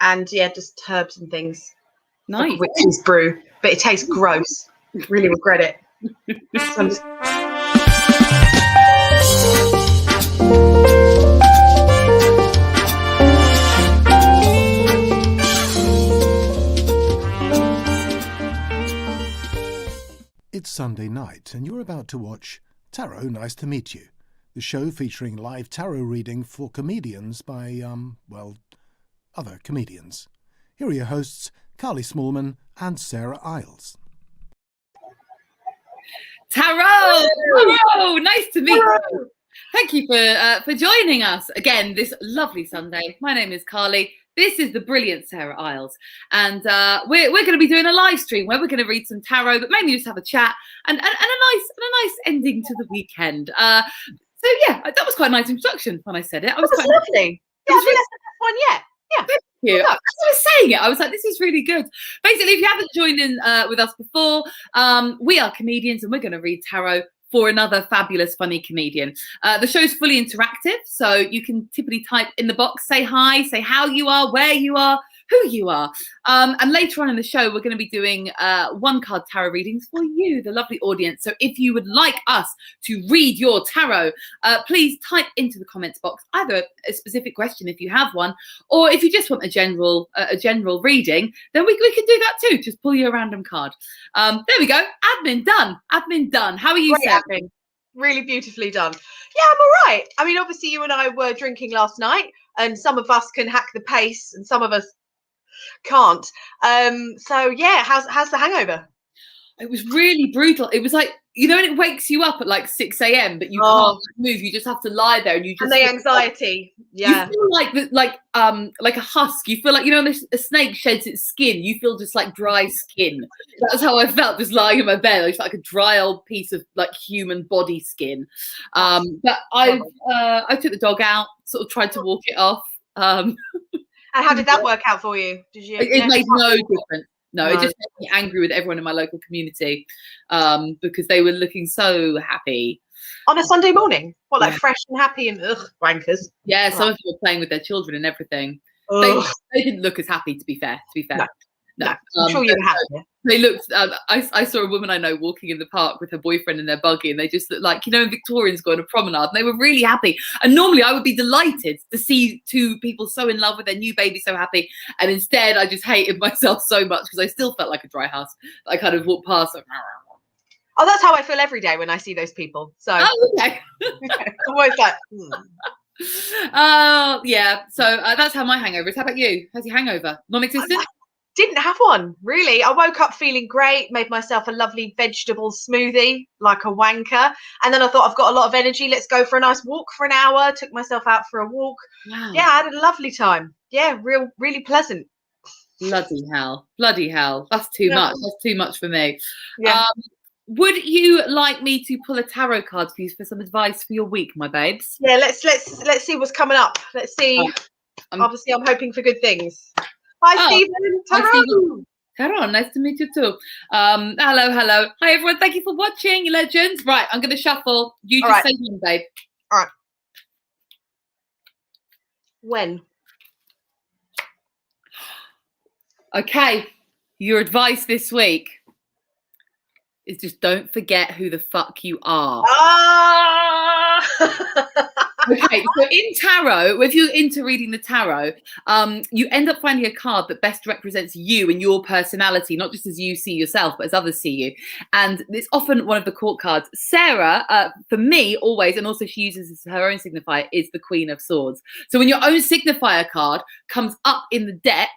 and just herbs and things. Nice. Like witch's brew, but it tastes gross. Really regret it. So I'm just... It's Sunday night and you're about to watch Tarot Nice to Meet You, the show featuring live tarot reading for comedians by, other comedians. Here are your hosts, Carly Smallman and Sarah Iles. Tarot! Nice to meet you. Thank you for joining us again this lovely Sunday. My name is Carly. This is the brilliant Sarah Iles, and we're going to be doing a live stream where we're going to read some tarot, but mainly just have a chat and a nice ending to the weekend. So yeah, that was quite a nice introduction when I said it. That was quite lovely. Yeah, I think that's the best one yet. Yeah. Thank you. As I was saying it, I was like, this is really good. Basically, if you haven't joined in with us before, we are comedians and we're going to read tarot for another fabulous, funny comedian. The show's fully interactive, so you can typically type in the box, say hi, say how you are, where you are, who you are. And later on in the show, we're going to be doing one-card tarot readings for you, the lovely audience. So if you would like us to read your tarot, please type into the comments box either a specific question if you have one, or if you just want a general reading, then we can do that too. Just pull you a random card. There we go. Admin done. Admin done. How are you, Sarah? Admin. Really beautifully done. Yeah, I'm all right. I mean, obviously you and I were drinking last night, and some of us can hack the pace and some of us can't. So yeah, how's the hangover? It was really brutal. It was like, you know, when it wakes you up at like 6 a.m, but you can't move. You just have to lie there, and you just the anxiety. You feel like a husk. You feel like, you know, when a snake sheds its skin, you feel just like dry skin. That's how I felt, just lying in my bed. I was like a dry old piece of like human body skin. But I took the dog out, sort of tried to walk it off. And how did that work out for you? Did you? It made no difference. No, it just made me angry with everyone in my local community because they were looking so happy. On a Sunday morning? What, like fresh and happy and wankers? Yeah, some of them were playing with their children and everything. They didn't look as happy, to be fair. No. I'm sure you were happy. They looked, I saw a woman I know walking in the park with her boyfriend in their buggy, and they just looked like, you know, Victorians go on a promenade, and they were really happy. And normally I would be delighted to see two people so in love with their new baby, so happy. And instead I just hated myself so much because I still felt like a dry husk. I kind of walked past. Like, oh, that's how I feel every day when I see those people. So okay. Always like, yeah. So that's how my hangover is. How about you? How's your hangover? Non-existent? Didn't have one, really. I woke up feeling great, made myself a lovely vegetable smoothie, like a wanker. And then I thought, I've got a lot of energy. Let's go for a nice walk for an hour. Took myself out for a walk. Wow. Yeah, I had a lovely time. Yeah, really pleasant. Bloody hell. That's too much. That's too much for me. Yeah. Would you like me to pull a tarot card for you for some advice for your week, my babes? Yeah, let's see what's coming up. Let's see. Obviously, I'm hoping for good things. Hi, Stephen. Tarot. Tarot, nice to meet you too. Hello. Hi, everyone. Thank you for watching, you legends. Right, I'm going to shuffle. You just say one, babe. All right. When? Okay. Your advice this week is just don't forget who the fuck you are. Okay, so in tarot, if you're into reading the tarot, you end up finding a card that best represents you and your personality, not just as you see yourself, but as others see you. And it's often one of the court cards. Sarah, for me, always, and also she uses as her own signifier, is the Queen of Swords. So when your own signifier card comes up in the deck,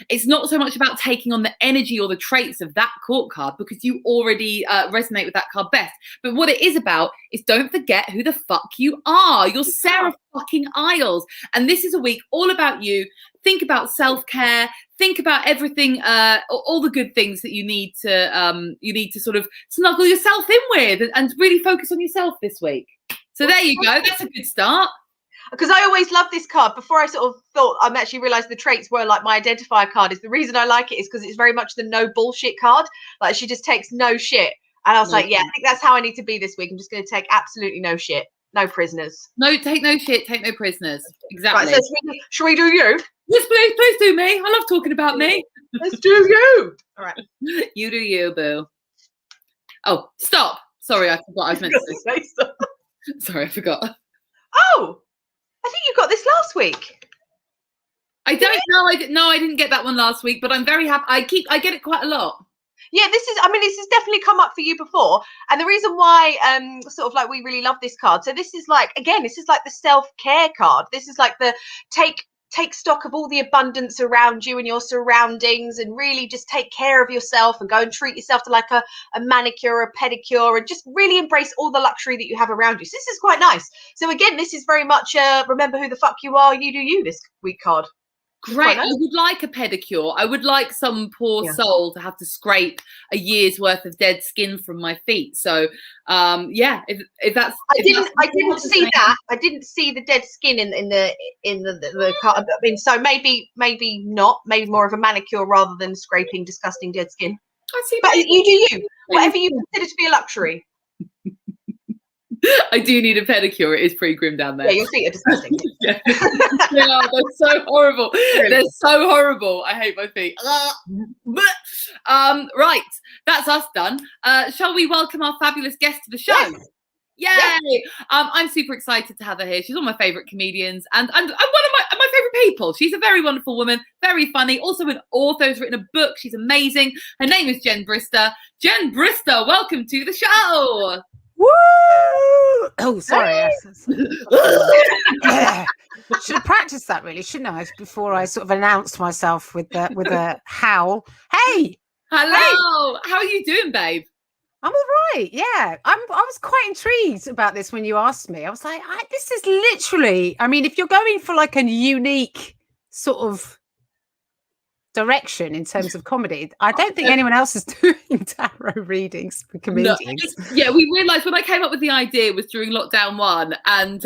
it's not so much about taking on the energy or the traits of that court card because you already resonate with that card best. But what it is about is don't forget who the fuck you are. You're Sarah fucking Iles. And this is a week all about you. Think about self-care. Think about everything, all the good things that you need to sort of snuggle yourself in with and really focus on yourself this week. So there you go. That's a good start. Because I always love this card. Before I sort of thought, I actually realised the traits were like my identifier card. Is the reason I like it is because it's very much the no bullshit card. Like she just takes no shit. And I was like, yeah, I think that's how I need to be this week. I'm just going to take absolutely no shit. No prisoners. No, take no shit, take no prisoners. Exactly. Right, so should we do you? Yes, please do me. I love talking about me. Let's do you. All right. You do you, boo. Oh, stop. Sorry, I forgot I was meant to say so. Sorry, I forgot. Oh, I think you got this last week. I don't know. I didn't get that one last week, but I'm very happy. I get it quite a lot. Yeah, this has definitely come up for you before. And the reason why sort of like we really love this card. So this is like, again, this is like the self-care card. This is like the take stock of all the abundance around you and your surroundings, and really just take care of yourself and go and treat yourself to like a manicure, a pedicure, and just really embrace all the luxury that you have around you. So this is quite nice. So again, this is very much remember who the fuck you are, you do you this week card. Great. I would like a pedicure. I would like some poor soul to have to scrape a year's worth of dead skin from my feet. So, if that's, I didn't see that. I didn't see the dead skin in the card. I mean, so maybe not. Maybe more of a manicure rather than scraping disgusting dead skin. I see. But you do you. Whatever you consider to be a luxury. I do need a pedicure. It is pretty grim down there. Yeah, your feet are disgusting. Yeah, they're so horrible. Really? They're so horrible. I hate my feet. Right, that's us done. Shall we welcome our fabulous guest to the show? Yes. Yay! Yes. I'm super excited to have her here. She's one of my favourite comedians and one of my favourite people. She's a very wonderful woman, very funny, also an author, has written a book. She's amazing. Her name is Jen Brister. Jen Brister, welcome to the show. Woo! Oh, sorry. Should have practiced that, really, shouldn't I? Before I sort of announced myself with a howl. Hey, hello. Hey. How are you doing, babe? I'm all right. Yeah, I was quite intrigued about this when you asked me. I was like, this is literally. I mean, if you're going for like a unique sort of direction in terms of comedy, I don't think anyone else is doing tarot readings for comedians. No. Yeah, we realised when I came up with the idea was during lockdown 1, and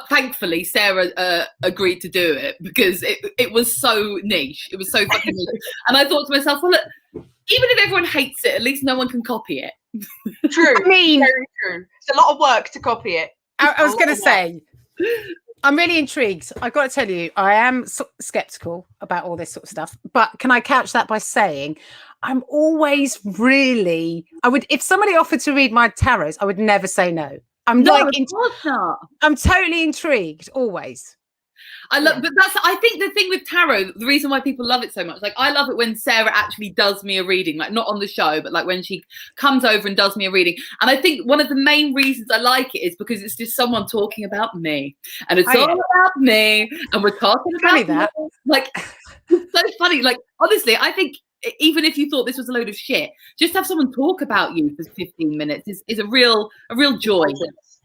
thankfully Sarah agreed to do it because it was so niche. It was so fucking niche, and I thought to myself, well, look, even if everyone hates it, at least no one can copy it. True. I mean, very true. It's a lot of work to copy it. I was going to say. I'm really intrigued. I've got to tell you, I am skeptical about all this sort of stuff. But can I couch that by saying I'm always really, if somebody offered to read my tarots, I would never say no. I'm totally intrigued always. But I think the thing with tarot, the reason why people love it so much, like I love it when Sarah actually does me a reading, like not on the show, but like when she comes over and does me a reading. And I think one of the main reasons I like it is because it's just someone talking about me, and it's all about me, and we're talking about that. Like, it's so funny. Like, honestly, I think even if you thought this was a load of shit, just have someone talk about you for 15 minutes is a real joy.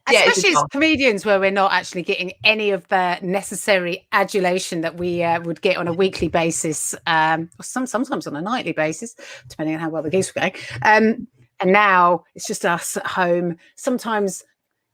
Especially as comedians, where we're not actually getting any of the necessary adulation that we would get on a weekly basis, or sometimes on a nightly basis, depending on how well the gigs were going. And now it's just us at home. Sometimes,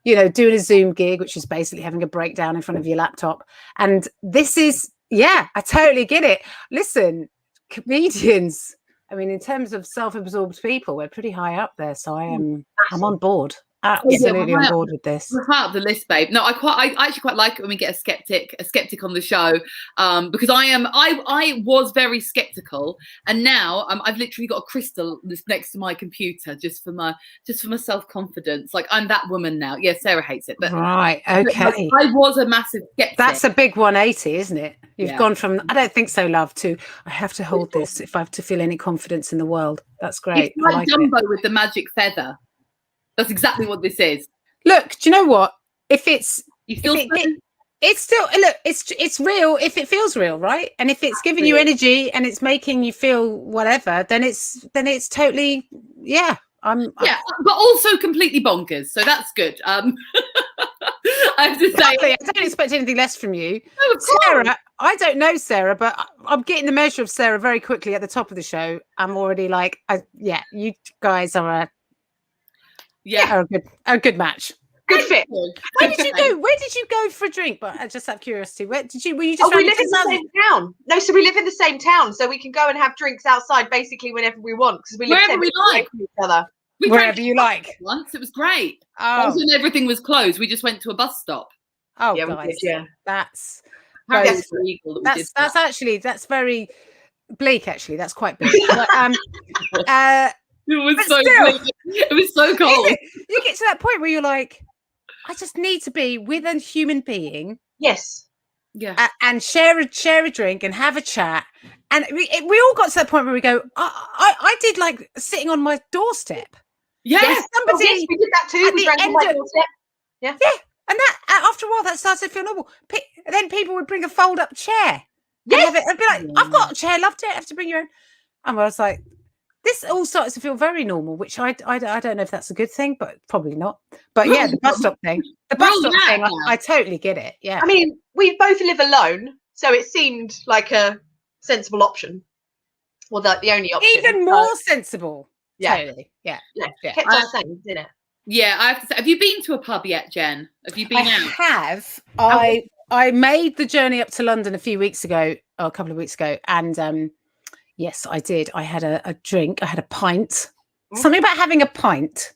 doing a Zoom gig, which is basically having a breakdown in front of your laptop. And this is, I totally get it. Listen, comedians, I mean, in terms of self-absorbed people, we're pretty high up there. So I'm on board. Absolutely on board with this. We're part of the list, babe. No, I actually quite like it when we get a skeptic on the show, because I was very skeptical, and now I've literally got a crystal next to my computer just for my self-confidence. Like, I'm that woman now. Yeah, Sarah hates it, but right, okay. But I was a massive skeptic. That's a big 180, isn't it? You've gone from I don't think so, love, to I have to hold this if I have to feel any confidence in the world. That's great. It's like Dumbo with the magic feather. That's exactly what this is. Look, do you know what? If it's you still it's still look, it's real if it feels real, right? And if it's giving you energy and it's making you feel whatever, then it's totally but also completely bonkers. So that's good. I have to say, I don't expect anything less from you, Sarah. I don't know Sarah, but I'm getting the measure of Sarah very quickly at the top of the show. I'm already like, you guys are a good match. Good fit. Where did you go? Where did you go for a drink? But just out of curiosity, were you just? We live in the same town. No, so we live in the same town, so we can go and have drinks outside basically whenever we want because we live wherever we like each other. Wherever you like. Once it was great. Oh, when everything was closed, we just went to a bus stop. Oh, guys, that's Apparently it's illegal that we did that's very bleak. Actually, that's quite bleak. But, it was but so still, bleak. It was so cold. You get to that point where you're like, I just need to be with a human being. Yes. Yeah. And share a drink and have a chat. And we all got to that point where we go, I did like sitting on my doorstep. Yes. Somebody, yes, we did that too. We drank on my doorstep. Yeah. Yeah. And that after a while that started to feel normal. Then people would bring a fold-up chair. Yes. I'd be like, I've got a chair, loved it. I have to bring your own. And I was like, this all starts to feel very normal, which I don't know if that's a good thing, but probably not. But yeah, the bus stop thing. I totally get it. Yeah. I mean, we both live alone, so it seemed like a sensible option. Well, the only option. Even more sensible. Yeah. Totally. Yeah. Kept us sane, didn't it? Yeah, I have to say, have you been to a pub yet, Jen? Have you been out? I have. I made the journey up to London a couple of weeks ago, and yes, I did. I had a drink. I had a pint. Something about having a pint,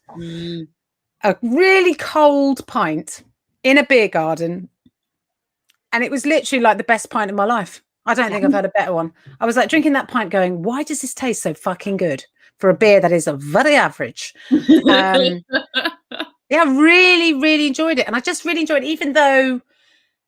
a really cold pint in a beer garden, and it was literally like the best pint of my life. I don't think I've had a better one. I was like drinking that pint, going, "Why does this taste so fucking good for a beer that is a very average?" Yeah, I really, really enjoyed it, and I just really enjoyed it, even though.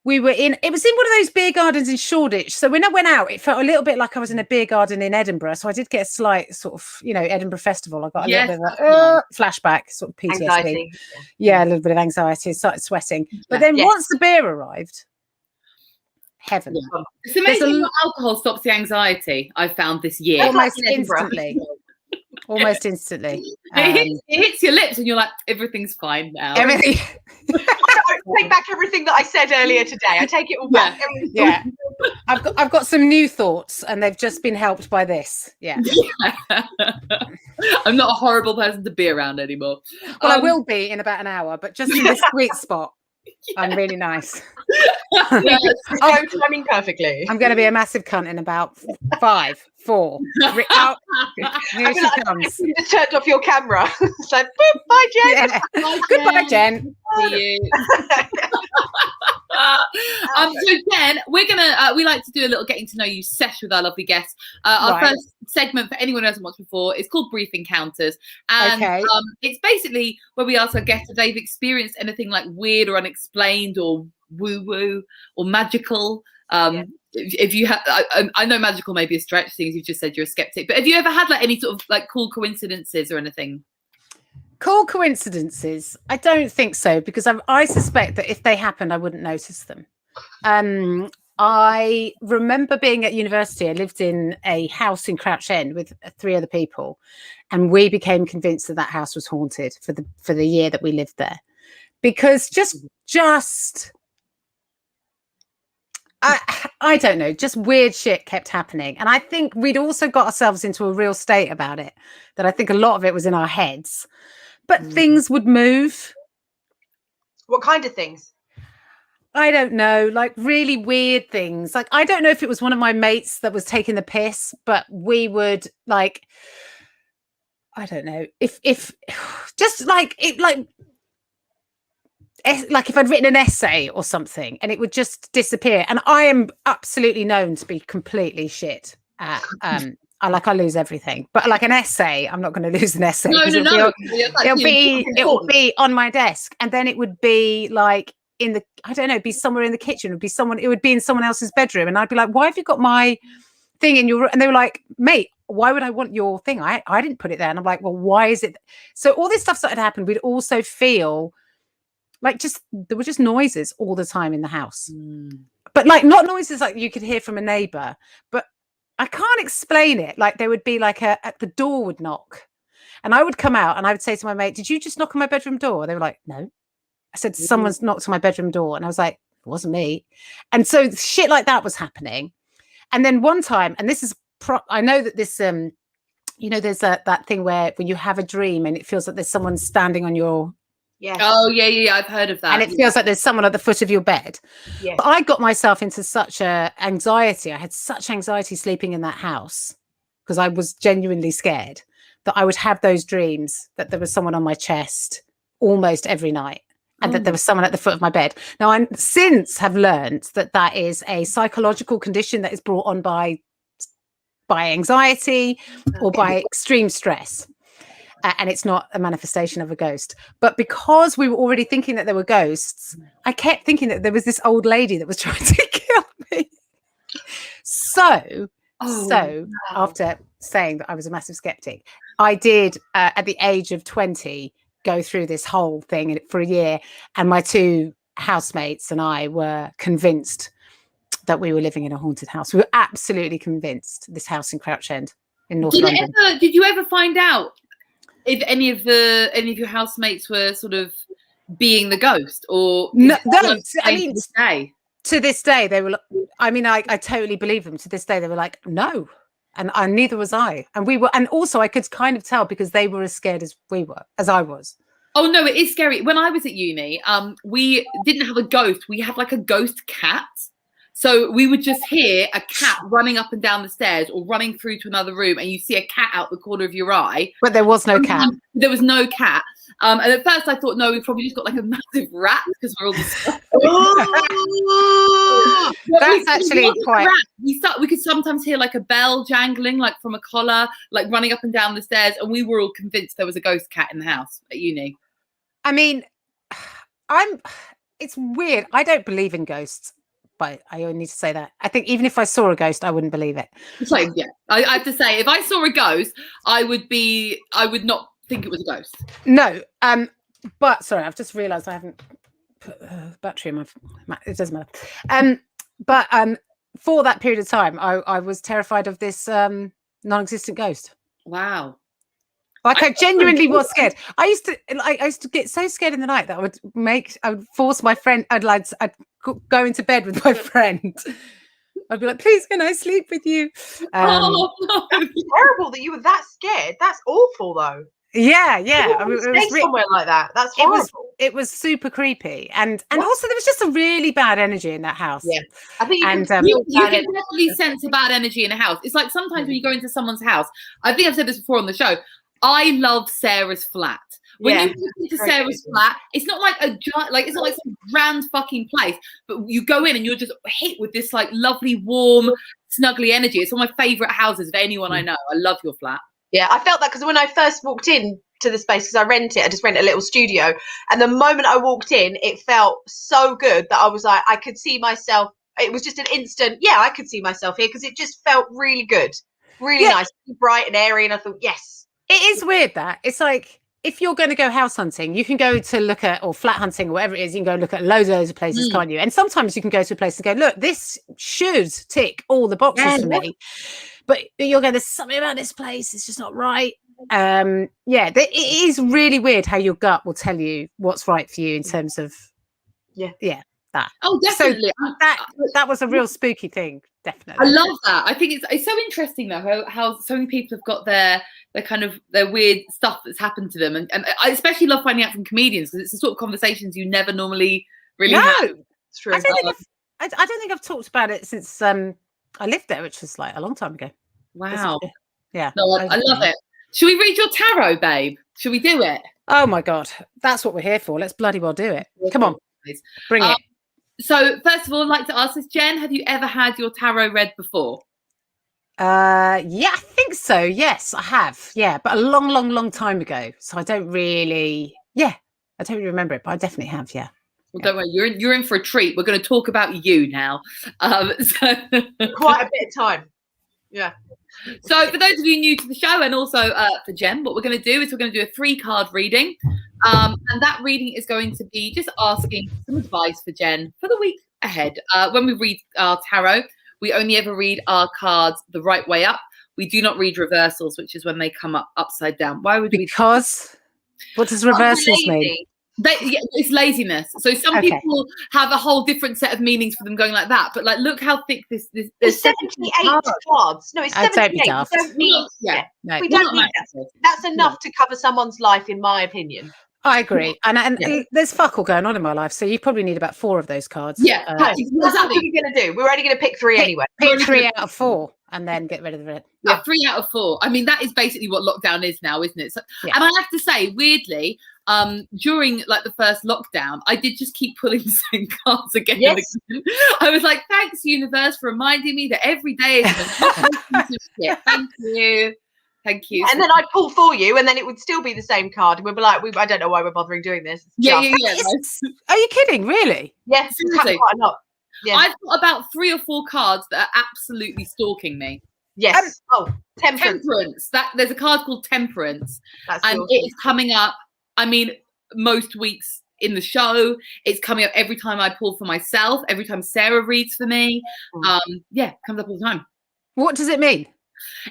It was in one of those beer gardens in Shoreditch. So when I went out, it felt a little bit like I was in a beer garden in Edinburgh. So I did get a slight sort of, Edinburgh Festival. I got a little bit of a flashback, sort of PTSD. Anxiety. Yeah, a little bit of anxiety. Started sweating. But then once the beer arrived, heaven. Yeah. It's amazing how alcohol stops the anxiety, I've found this year. Almost instantly. Almost instantly. It hits your lips and you're like, everything's fine now. Everything. I take back everything that I said earlier today. I take it all back. Yeah. I've got some new thoughts and they've just been helped by this. Yeah. I'm not a horrible person to be around anymore. Well, I will be in about an hour, but just in this sweet spot. I'm really nice. Timing perfectly. I'm going to be a massive cunt in about 5, 4. Here she comes. You just turned off your camera. It's like, boop, bye, Jen. Yeah. Bye, Goodbye, Jen. See you. So Jen, we're gonna we like to do a little getting to know you sesh with our lovely guests. Our first segment, for anyone who hasn't watched before, is called Brief Encounters, and it's basically where we ask our guests if they've experienced anything like weird or unexplained or woo-woo or magical. If you have, I know magical may be a stretch, seeing as you just said you're a skeptic, but have you ever had like any sort of like cool coincidences or anything? Cool coincidences? I don't think so, because I suspect that if they happened, I wouldn't notice them. I remember being at university. I lived in a house in Crouch End with 3 other people, and we became convinced that house was haunted for the year that we lived there, because just I don't know, just weird shit kept happening. And I think we'd also got ourselves into a real state about it, that I think a lot of it was in our heads. But things would move. What kind of things? I don't know, like really weird things. Like, I don't know if it was one of my mates that was taking the piss, but we would like, I don't know, if just like it, like if I'd written an essay or something and it would just disappear. And I am absolutely known to be completely shit at I lose everything, but like an essay, I'm not going to lose an essay. No. It'll be on my desk, and then it would be like be somewhere in the kitchen. It would be in someone else's bedroom, and I'd be like, "Why have you got my thing in your?" And they were like, "Mate, why would I want your thing? I didn't put it there." And I'm like, "Well, why is it?" So all this stuff started to happen. We'd also feel like there were just noises all the time in the house, but like not noises like you could hear from a neighbor, but I can't explain it. Like there would be like the door would knock, and I would come out and I would say to my mate, "Did you just knock on my bedroom door?" They were like, "No." I said, "Someone's knocked on my bedroom door," and I was like, "It wasn't me." And so shit like that was happening. And then one time, and this is I know that this there's that thing where when you have a dream and it feels like there's someone standing on your Oh yeah, I've heard of that. And it feels like there's someone at the foot of your bed. Yeah. But I got myself into such anxiety. I had such anxiety sleeping in that house because I was genuinely scared that I would have those dreams that there was someone on my chest almost every night. and that there was someone at the foot of my bed. Now, I since have learned that that is a psychological condition that is brought on by anxiety or by extreme stress. And it's not a manifestation of a ghost. But because we were already thinking that there were ghosts, I kept thinking that there was this old lady that was trying to kill me. So after saying that I was a massive skeptic, I did, at the age of 20, go through this whole thing for a year. And my 2 housemates and I were convinced that we were living in a haunted house. We were absolutely convinced. This house in Crouch End in North London. Did you ever find out if any of your housemates were sort of being the ghost, or no? I mean, to this day they were. I mean, I totally believe them. To this day, they were like, no, and neither was I. And we were, and also I could kind of tell because they were as scared as I was. Oh no, it is scary. When I was at uni, we didn't have a ghost. We had like a ghost cat. So we would just hear a cat running up and down the stairs or running through to another room, and you see a cat out the corner of your eye. But there was no cat. There was no cat. And at first I thought, no, we probably just got like a massive rat because we're all disgusting. That's actually quite... We could sometimes hear like a bell jangling, like from a collar, like running up and down the stairs. And we were all convinced there was a ghost cat in the house at uni. I mean, it's weird. I don't believe in ghosts. But I only need to say that. I think even if I saw a ghost, I wouldn't believe it. So yeah, I have to say, if I saw a ghost, I would not think it was a ghost. No, but sorry, I've just realised I haven't put battery in my. It doesn't matter. But for that period of time, I was terrified of this non-existent ghost. Wow. Like I genuinely was scared. I used to get so scared in the night that I would force my friend. I'd go into bed with my friend. I'd be like, please, can I sleep with you? That's terrible that you were that scared. That's awful, though. Yeah. I mean, it was somewhere like that. That's horrible. It was super creepy, and also there was just a really bad energy in that house. Yeah, I think you can definitely sense a bad energy in a house. It's like sometimes when you go into someone's house. I think I've said this before on the show. I love Sarah's flat. When you go into Sarah's flat, it's not like it's not like some grand fucking place, but you go in and you're just hit with this like lovely, warm, snuggly energy. It's one of my favourite houses of anyone I know. I love your flat. Yeah, I felt that because when I first walked in to the space, because I just rent a little studio, and the moment I walked in, it felt so good that I was like, I could see myself. It was just an instant, I could see myself here because it just felt really good, really nice, bright and airy, and I thought, yes. It is weird that it's like if you're going to go house hunting, you can go to look at, or flat hunting or whatever it is, you can go look at loads of places, can't you? And sometimes you can go to a place and go, look, this should tick all the boxes for me. But you're going, there's something about this place, it's just not right. It is really weird how your gut will tell you what's right for you in terms of that. Oh, definitely. So that was a real spooky thing. Definitely. I love that. I think it's so interesting though how so many people have got their weird stuff that's happened to them, and I especially love finding out from comedians because it's the sort of conversations you never normally really have. It's true. I don't think I've talked about it since I lived there, which was like a long time ago. Wow. Yeah. No, I love it. Should we read your tarot, babe? Should we do it? Oh my God, that's what we're here for. Let's bloody well do it. Come on, bring it. So first of all, I'd like to ask this, Jen, have you ever had your tarot read before? I think so. Yes, I have. Yeah, but a long time ago. So I don't really remember it, but I definitely have. Yeah. Well, don't worry, you're in for a treat. We're going to talk about you now. Quite a bit of time. Yeah. So for those of you new to the show, and also for Jen, what we're going to do is we're going to do a 3-card reading. And that reading is going to be just asking some advice for Jen for the week ahead. When we read our tarot, we only ever read our cards the right way up. We do not read reversals, which is when they come up upside down. Why would we? Because what does reversals mean? It's laziness. So some people have a whole different set of meanings for them going like that. But like, look how thick this. There's 78 cards. No, it's 78. We don't need. We don't need that. That's enough to cover someone's life, in my opinion. I agree, and there's fuck all going on in my life, so you probably need about 4 of those cards. Yeah, that's what we're going to do. We're only going to pick 3 anyway. Pick 3 out of 4. and then get rid of it. Yeah, 3 out of 4. I mean, that is basically what lockdown is now, isn't it? So, Yeah. And I have to say, weirdly, during like the first lockdown, I did just keep pulling the same cards again and again. I was like, thanks, universe, for reminding me that every day is a shit. Thank you. Thank you. And then I'd pull for you, and then it would still be the same card. And we'd be like, I don't know why we're bothering doing this. Yeah. Are you kidding? Really? Yes, it's happened quite a lot. Yeah. I've got about 3 or 4 cards that are absolutely stalking me. Yes. Temperance. There's a card called Temperance, That's and awesome. it is coming up. I mean, most weeks in the show, it's coming up every time I pull for myself. Every time Sarah reads for me, it comes up all the time. What does it mean?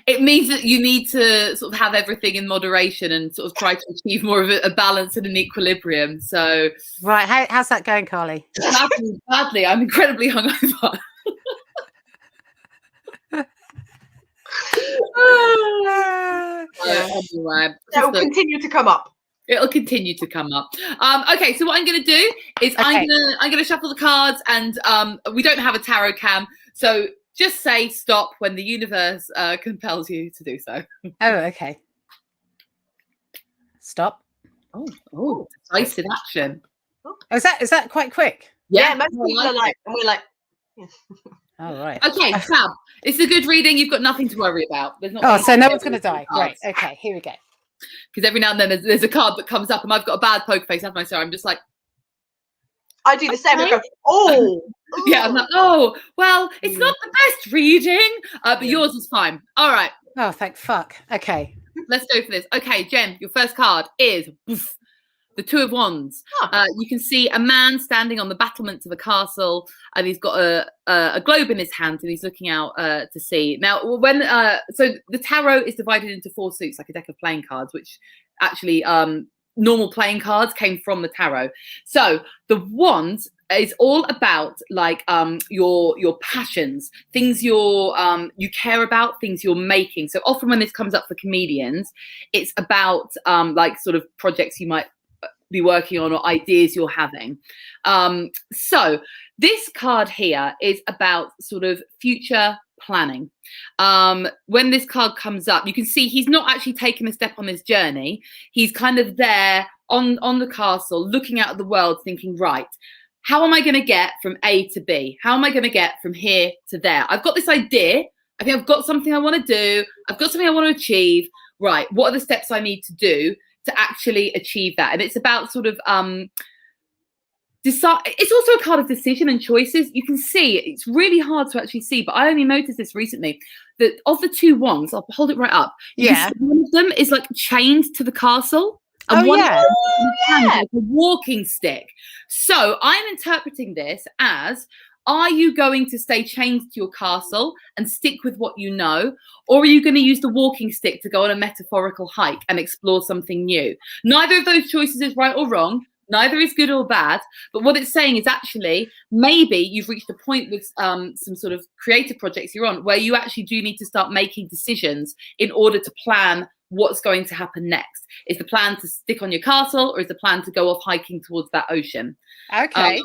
It means that you need to sort of have everything in moderation and sort of try to achieve more of a balance and an equilibrium. So, right, how's that going, Carly? Badly. I'm incredibly hungover. Anyway, it'll continue to come up. It'll continue to come up. Okay, so what I'm going to do is I'm going to shuffle the cards, and we don't have a tarot cam, so just say stop when the universe compels you to do so. Oh, okay. Stop. Oh, decisive action. Oh, is that quite quick? Yeah, most people are like, and we're like. All right. Okay, fab. It's a good reading. You've got nothing to worry about. There's not. So no one's going to die. Great. Okay, here we go. Because every now and then there's a card that comes up, and I've got a bad poker face, haven't I? So I'm just like, I do the same. I go, yeah. I'm like, well, it's not the best reading, but yours is fine. All right. Oh, thank fuck. Okay. Let's go for this. Okay, Jen, your first card is the Two of Wands. You can see a man standing on the battlements of a castle, and he's got a globe in his hand, and he's looking out to sea. Now, so the tarot is divided into 4 suits, like a deck of playing cards, which actually normal playing cards came from the tarot. So the Wands is all about like your passions, things you care about, things you're making. So often when this comes up for comedians, it's about like sort of projects you might be working on or ideas you're having. So this card here is about sort of future planning. When this card comes up, you can see he's not actually taken a step on this journey. He's kind of there on the castle, looking out at the world, thinking, right, how am I going to get from A to B? How am I going to get from here to there? I've got this idea. I think I've got something I want to do. I've got something I want to achieve. Right, what are the steps I need to do to actually achieve that? And it's about sort of decide. It's also a card of decision and choices. You can see it's really hard to actually see, but I only noticed this recently that of the 2 wands, I'll hold it right up. Yeah, one of them is like chained to the castle. And one of them is like a walking stick. So I'm interpreting this as, are you going to stay chained to your castle and stick with what you know? Or are you going to use the walking stick to go on a metaphorical hike and explore something new? Neither of those choices is right or wrong. Neither is good or bad. But what it's saying is actually, maybe you've reached a point with some sort of creative projects you're on where you actually do need to start making decisions in order to plan what's going to happen next. Is the plan to stick on your castle, or is the plan to go off hiking towards that ocean? Okay.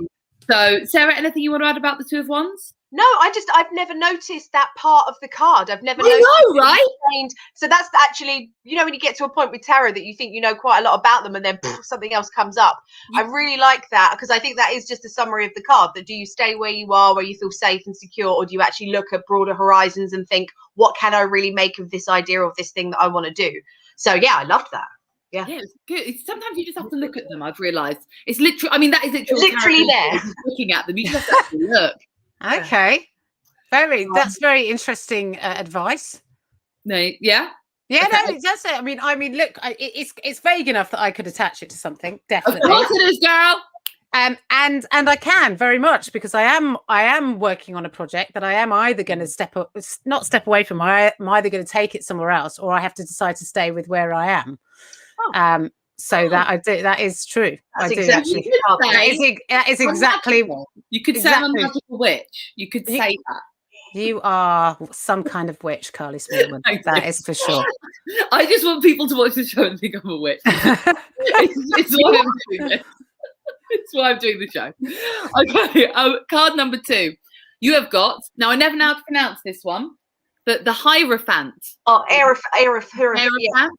So, Sarah, anything you want to add about the Two of Wands? No, I've never noticed that part of the card. I've never noticed. Know, right? So that's actually, you know, when you get to a point with tarot that you think you know quite a lot about them, and then something else comes up. I really like that, because I think that is just a summary of the card. That do you stay where you are, where you feel safe and secure, or do you actually look at broader horizons and think, what can I really make of this idea of this thing that I want to do? So yeah, I loved that. Yeah, it's good. Sometimes you just have to look at them. I've realised it's literally. I mean, that is literally there. Looking at them, you just have to look. Okay, that's very interesting advice. No, yeah. Yeah, okay. No, that's it. I mean, look, it's vague enough that I could attach it to something. Definitely, of course it is, girl. And I can very much, because I am working on a project that I am either going to not step away from. I'm either going to take it somewhere else, or I have to decide to stay with where I am. So that I do. That is true. That's I do exactly. actually. That is exactly. You could say I'm a magical witch. You could say that. You are some kind of witch, Carly Smallman. That is for sure. I just want people to watch the show and think I'm a witch. it's why I'm doing this. It's why I'm doing the show. Okay, card number 2. You have got, now I never know how to pronounce this one. the Hierophant. Oh, Hierophant.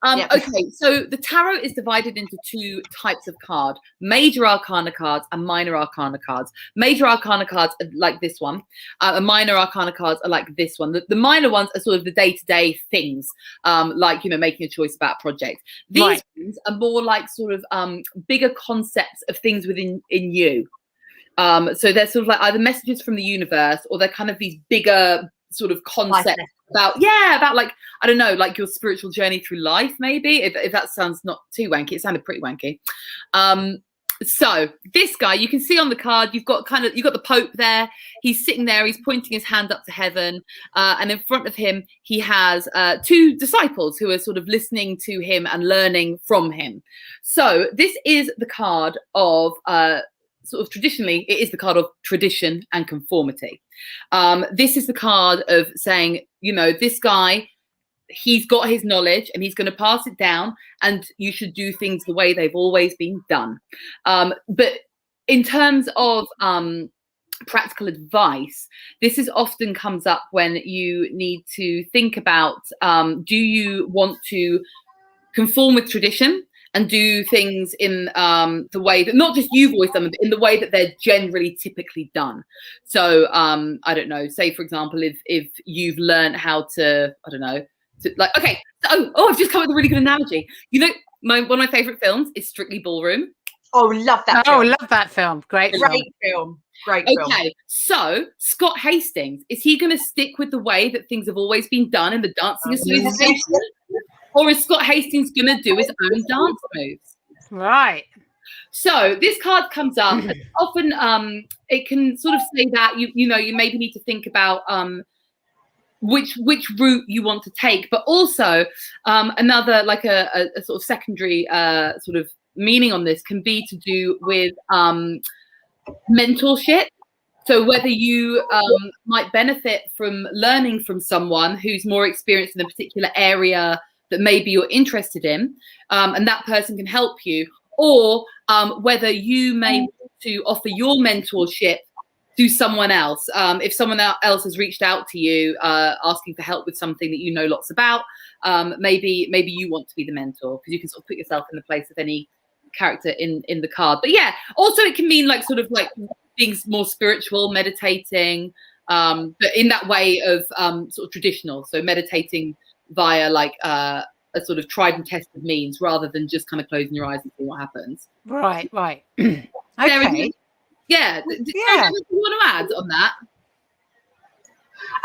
Okay, so the tarot is divided into two types of card: major arcana cards and minor arcana cards. Major arcana cards are like this one, and minor arcana cards are like this one. The minor ones are sort of the day-to-day things, like, you know, making a choice about a project. These ones are more like sort of bigger concepts of things within you. So they're sort of like either messages from the universe, or they're kind of these bigger sort of concepts about like, I don't know, like your spiritual journey through life, maybe, if that sounds not too wanky. It sounded pretty wanky. So this guy, you can see on the card, you've got the Pope there. He's sitting there, he's pointing his hand up to heaven, and in front of him he has two disciples who are sort of listening to him and learning from him. So this is the card of sort of traditionally, it is the card of tradition and conformity. This is the card of saying, you know, this guy, he's got his knowledge and he's going to pass it down, and you should do things the way they've always been done. But in terms of practical advice, this is often comes up when you need to think about, do you want to conform with tradition and do things in the way that not just you've always done them, but in the way that they're generally typically done. So I don't know, say for example, if you've learned how to, I don't know, like, okay, I've just come up with a really good analogy. You know, one of my favorite films is Strictly Ballroom. Oh, love that film. Love that film. Great film. Great film. Okay, so Scott Hastings, is he going to stick with the way that things have always been done in the Dancing Association? Or is Scott Hastings going to do his own dance moves? Right. So this card comes up. And often it can sort of say that you know, you maybe need to think about which route you want to take, but also another, like a sort of secondary sort of meaning on this can be to do with mentorship. So whether you might benefit from learning from someone who's more experienced in a particular area that maybe you're interested in, and that person can help you, or whether you may want to offer your mentorship to someone else. If someone else has reached out to you asking for help with something that you know lots about, maybe you want to be the mentor, because you can sort of put yourself in the place of any character in the card. But yeah, also it can mean like sort of like being more spiritual, meditating, but in that way of sort of traditional. So meditating via like a sort of tried and tested means, rather than just kind of closing your eyes and seeing what happens. Right. Yeah. Okay. Do you want to add on that?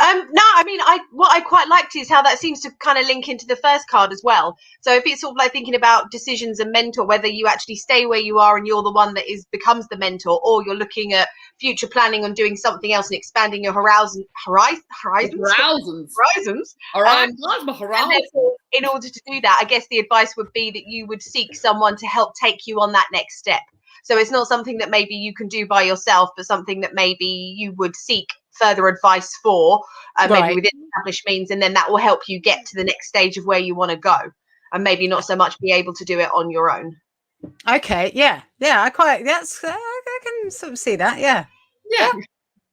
No, I mean, what I quite liked is how that seems to kind of link into the first card as well. So if it's sort of like thinking about decisions and mentor, whether you actually stay where you are and you're the one that becomes the mentor, or you're looking at future planning on doing something else and expanding your horizons. All right, And therefore, in order to do that, I guess the advice would be that you would seek someone to help take you on that next step. So it's not something that maybe you can do by yourself, but something that maybe you would seek further advice for, maybe within established means, and then that will help you get to the next stage of where you want to go, and maybe not so much be able to do it on your own. Okay, yeah, I can sort of see that, yeah. So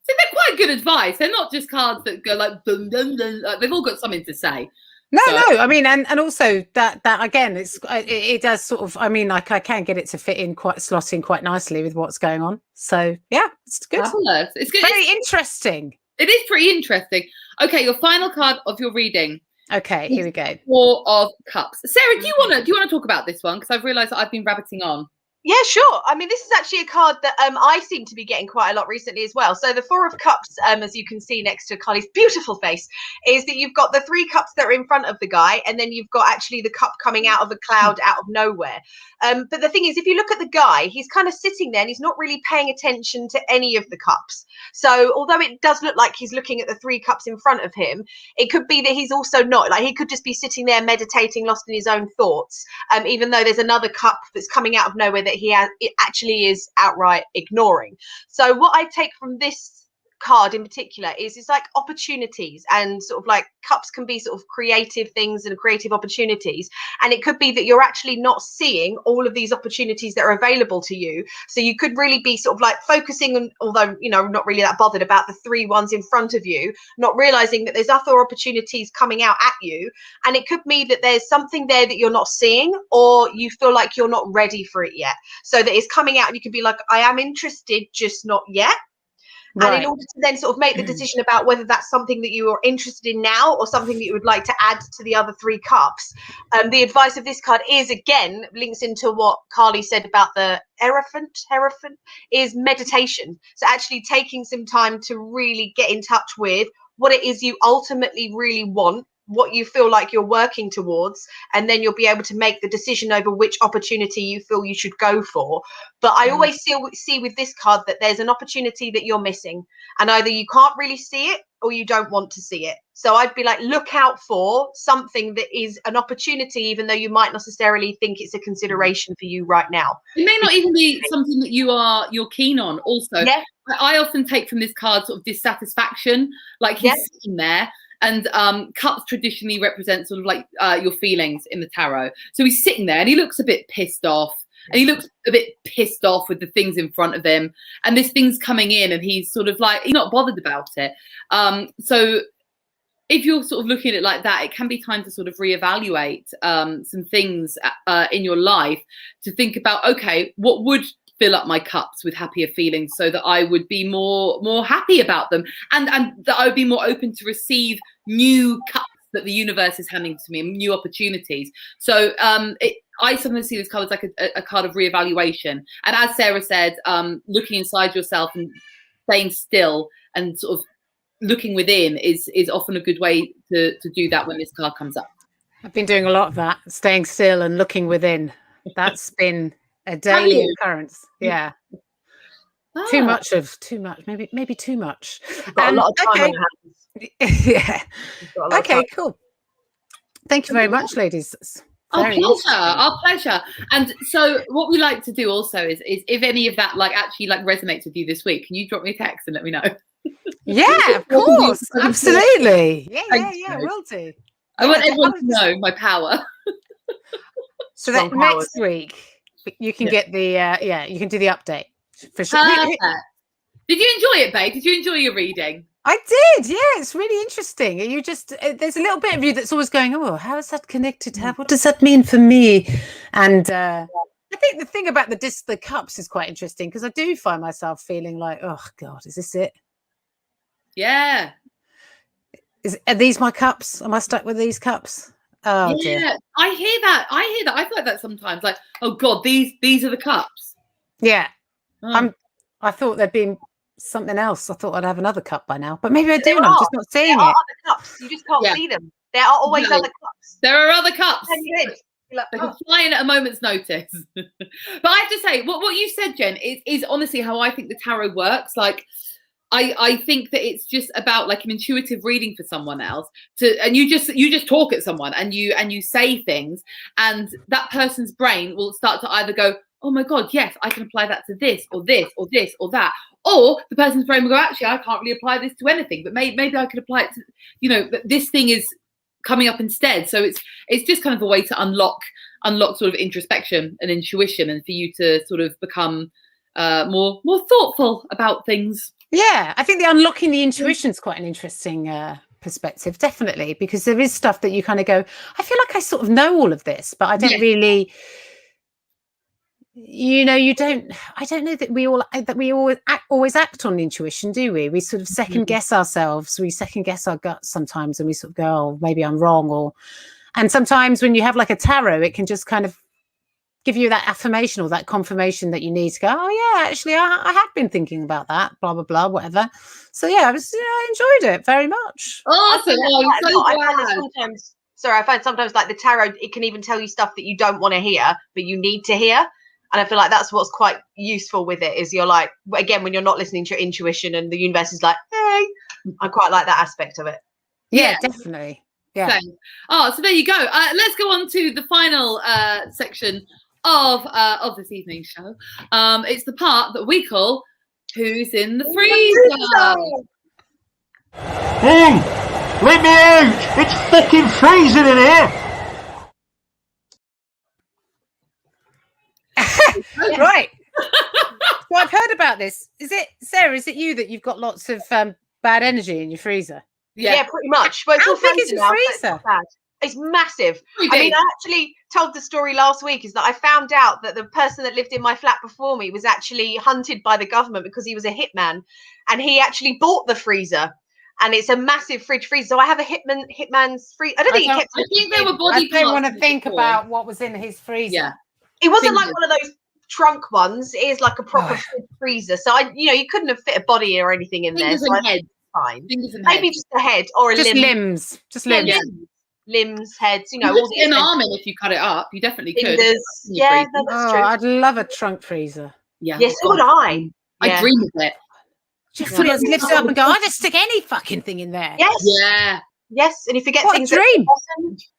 they're quite good advice. They're not just cards that go like dun, dun, dun. They've all got something to say. No, I mean, and also that again, it does sort of, I mean, like I can get it to slot in quite nicely with what's going on. So yeah, it's good. Fabulous. It's good. Very interesting. It is pretty interesting. Okay, your final card of your reading. Okay, here we go. Four of Cups. Sarah, do you want to talk about this one? Because I've realised that I've been rabbiting on. Yeah, sure. I mean, this is actually a card that I seem to be getting quite a lot recently as well. So the Four of Cups, as you can see next to Carly's beautiful face, is that you've got the three cups that are in front of the guy, and then you've got actually the cup coming out of a cloud out of nowhere. But the thing is, if you look at the guy, he's kind of sitting there and he's not really paying attention to any of the cups. So although it does look like he's looking at the three cups in front of him, it could be that he's also not. Like, he could just be sitting there meditating, lost in his own thoughts, even though there's another cup that's coming out of nowhere that it actually is outright ignoring. So what I take from this card in particular is it's like opportunities, and sort of like cups can be sort of creative things and creative opportunities, and it could be that you're actually not seeing all of these opportunities that are available to you. So you could really be sort of like focusing on, although not really that bothered about the 3 ones in front of you, not realizing that there's other opportunities coming out at you. And it could be that there's something there that you're not seeing, or you feel like you're not ready for it yet, so that it's coming out and you can be like, I am interested, just not yet. Right. And in order to then sort of make the decision about whether that's something that you are interested in now or something that you would like to add to the other 3 cups, the advice of this card is, again, links into what Carly said about the Hierophant, is meditation. So actually taking some time to really get in touch with what it is you ultimately really want, what you feel like you're working towards, and then you'll be able to make the decision over which opportunity you feel you should go for. But I always see with this card that there's an opportunity that you're missing, and either you can't really see it or you don't want to see it. So I'd be like, look out for something that is an opportunity, even though you might not necessarily think it's a consideration for you right now. It may not even be something that you're keen on. Also, yeah. I often take from this card sort of dissatisfaction, like he's sitting there. And cups traditionally represent sort of like your feelings in the tarot. So he's sitting there and he looks a bit pissed off. And he looks a bit pissed off with the things in front of him. And this thing's coming in and he's sort of like, he's not bothered about it. So if you're sort of looking at it like that, it can be time to sort of reevaluate some things in your life, to think about, okay, what would fill up my cups with happier feelings so that I would be more happy about them, and that I would be more open to receive new cups that the universe is handing to me, and new opportunities. So I sometimes see this card as like a card of reevaluation. And as Sarah said, looking inside yourself and staying still and sort of looking within is often a good way to do that when this card comes up. I've been doing a lot of that, staying still and looking within. That's been a daily occurrence. Yeah. Too much, maybe too much. Got a lot of time on hands. Yeah. Okay, cool. Thank you very much, ladies. Our pleasure. And so what we like to do also is if any of that actually resonates with you this week, can you drop me a text and let me know? Yeah, of course. Absolutely. Yeah, will do. I want everyone to know my power. So that next week you can get the you can do the update for sure. Did you enjoy it, babe? Did you enjoy your reading? I did. Yeah, it's really interesting. You just there's a little bit of you that's always going, oh, how is that connected to what does that mean for me? And I think the thing about the cups is quite interesting, because I do find myself feeling like, oh God, is this it? Yeah. Are these my cups? Am I stuck with these cups? Oh, yeah, dear. I hear that. I feel like that sometimes. Like, oh God, these are the cups. Yeah. I thought there'd been something else. I thought I'd have another cup by now, but maybe I do. And I'm just not seeing it. There are other cups. You just can't see them. There are always other cups. There are other cups. Like, they can fly in at a moment's notice. But I have to say, what you said, Jen, is honestly how I think the tarot works. Like, I think that it's just about like an intuitive reading for someone else, and you just talk at someone and you say things, and that person's brain will start to either go, oh my God, yes, I can apply that to this or this or this or that, or the person's brain will go, actually, I can't really apply this to anything, but maybe I could apply it to, but this thing is coming up instead. So it's just kind of a way to unlock sort of introspection and intuition, and for you to sort of become more thoughtful about things. Yeah, I think the unlocking the intuition is quite an interesting perspective, definitely, because there is stuff that you kind of go, I feel like I sort of know all of this, but I don't really, I don't know that we always act on intuition, do we? We sort of second guess ourselves, we second guess our guts sometimes, and we sort of go, oh, maybe I'm wrong, and sometimes when you have like a tarot, it can just kind of give you that affirmation or that confirmation that you need to go, oh yeah, actually I have been thinking about that, blah blah blah, whatever. So yeah, I enjoyed it very much. Awesome. I find sometimes like the tarot, it can even tell you stuff that you don't want to hear but you need to hear, and I feel like that's what's quite useful with it, is you're like, again, when you're not listening to your intuition and the universe is like, hey, I quite like that aspect of it. Yeah, definitely. Yeah. So there you go. Let's go on to the final section of this evening's show. It's the part that we call Who's in the Freezer. Hey! Let me out! It's fucking freezing in here! Right. So I've heard about this. Is it, Sarah, is it you that you've got lots of bad energy in your freezer? Yeah, pretty much. Well, it's How all big is frozen your now, so it's freezer? not bad. It's massive. Pretty I mean, big. I actually told the story last week is that I found out that the person that lived in my flat before me was actually hunted by the government because he was a hitman, and he actually bought the freezer. And it's a massive fridge freezer. So I have a hitman's freezer. I don't think he kept I think there were I body don't want parts to think before. about what was in his freezer. Yeah. It wasn't like Fingers. one of those trunk ones. It is like a proper fridge freezer. So you couldn't have fit a body or anything in Fingers there. So and head. fine. Fingers and Maybe head. just a head or a Just limb. limbs. Just Yeah, limbs. limbs, heads. You You know, could all fit an the arm in if you cut it up. You definitely could. fingers. In your Yeah, freezer. no, that's Oh, true. I'd love a trunk freezer. Yeah. Yes, so would I. I Yeah. dream of it. Just Yeah. put it, lift it up and go, I just stick any fucking thing in there. Yes. Yeah. Yes. And if you get What a things dream.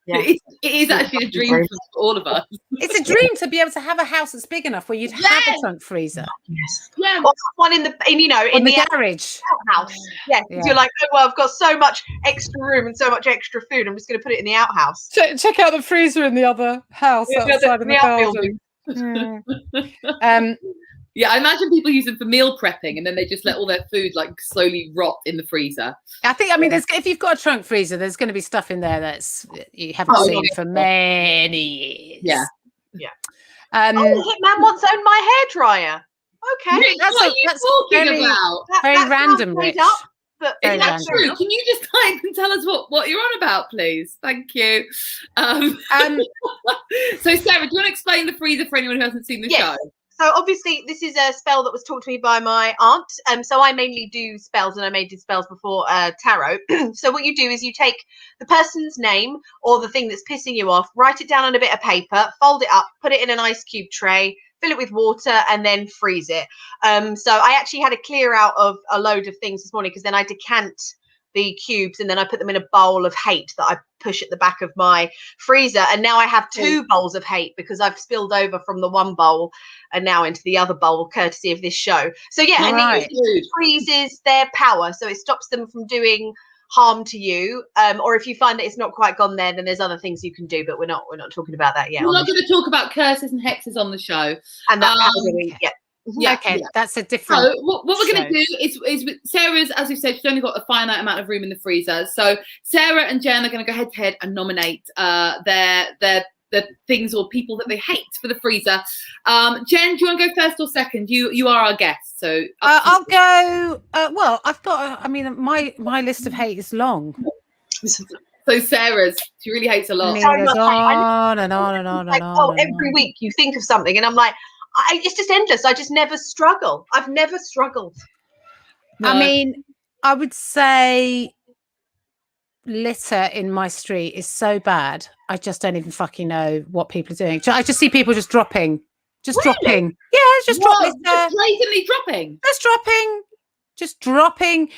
Yeah. It is actually a dream for all of us. It's a dream to be able to have a house that's big enough where you'd have a Yes. trunk freezer. Yes. Yeah. Or one in In the garage. outhouse. Yeah. 'Cause Yeah. you're like, oh well, I've got so much extra room and so much extra food. I'm just going to put it in the outhouse. Check out the freezer in the other house Yeah, outside in the outbuilding. garden. Hmm. Yeah, I imagine people use them for meal prepping and then they just let all their food like slowly rot in the freezer. I mean, if you've got a trunk freezer, there's going to be stuff in there that's you haven't seen for many years. Yeah. Yeah. Um, Oh, the hitman once owned my hairdryer. Okay. Rich, That's what a- are you that's talking very- about? very that sounds random, made Rich. up, but Is Very that random. true? Can you just type and tell us what you're on about, please? Thank you. So, Sarah, do you want to explain the freezer for anyone who hasn't seen the Yes. show? So obviously this is a spell that was taught to me by my aunt. So I mainly do spells, and I did spells before tarot. So what you do is you take the person's name or the thing that's pissing you off, write it down on a bit of paper, fold it up, put it in an ice cube tray, fill it with water, and then freeze it. So I actually had a clear out of a load of things this morning because then I decant the cubes and then I put them in a bowl of hate that I push at the back of my freezer, and now I have 2 bowls of hate because I've spilled over from the one bowl and now into the other bowl courtesy of this show. So yeah, and it freezes their power, so it stops them from doing harm to you, or if you find that it's not quite gone there, then there's other things you can do, but we're not talking about that yet. We're not going to talk about curses and hexes on the show. And that powdery, yeah. Yeah, okay, yeah. that's a different. So what we're going to do is with Sarah's, as we said, she's only got a finite amount of room in the freezer. So Sarah and Jen are going to go head to head and nominate their things or people that they hate for the freezer. Jen, do you want to go first or second? You are our guest, so I'll go. Well, I've got. I mean, my list of hate is long. So Sarah's, she really hates a lot. I mean, it goes on and on and on like, and on. Every week you think of something, and I'm like, it's just endless. I just never struggle. I've never struggled. No. I mean, I would say litter in my street is so bad. I just don't even fucking know what people are doing. I just see people just dropping. Dropping. Yeah, just drop litter. Just blatantly dropping. Just dropping.